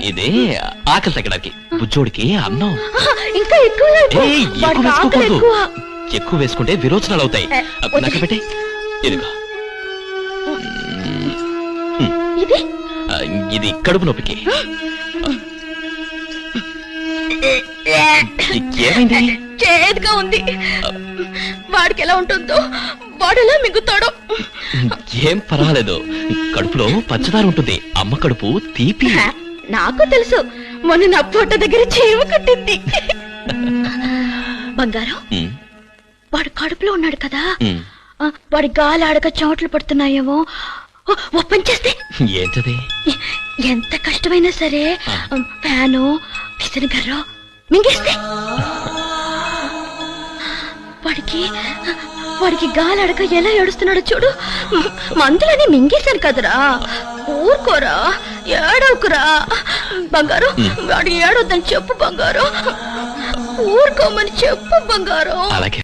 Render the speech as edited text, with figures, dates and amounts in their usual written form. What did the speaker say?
ఇదే ఆకలి తగ్గడానికి బుజ్జోడికి అన్నం. ఇంకా ఎక్కువ వేసుకోకూడదు, ఎక్కువ వేసుకుంటే విరోచనాలు అవుతాయి. నాకు పెట్టే ఇదిగో, ఇది కడుపు నొప్పికి. ఏమైంది? చేదుగా ఉంది. వాడికి ఎలా ఉంటుందో వాడెలా మిగుతాడో. ఏం పర్వాలేదు, కడుపులో పంచదార ఉంటుంది. అమ్మ కడుపు తీపి. నాకు తెలుసు, మొన్న నా పొట్ట దగ్గర చీమ కట్టింది. బంగారం, వాడు కడుపులో ఉన్నాడు కదా, వాడి గాలి ఆడక చోట్లు పడుతున్నాయేమో. ఓపెన్ చేస్తే ఏంటది? ఎంత కష్టమైనా సరే ఫ్యాను విసనగర్రో మింగేస్తే వాడికి గాలి ఆడక ఎలా ఏడుస్తున్నాడో చూడు. మందులని మింగేశాను కదరా, ఊరుకోరా, ఏడవకురా బంగారం. వాడు ఏడొద్దని చెప్పు బంగారం, ఊరుకోమని చెప్పు బంగారం. అలాగే.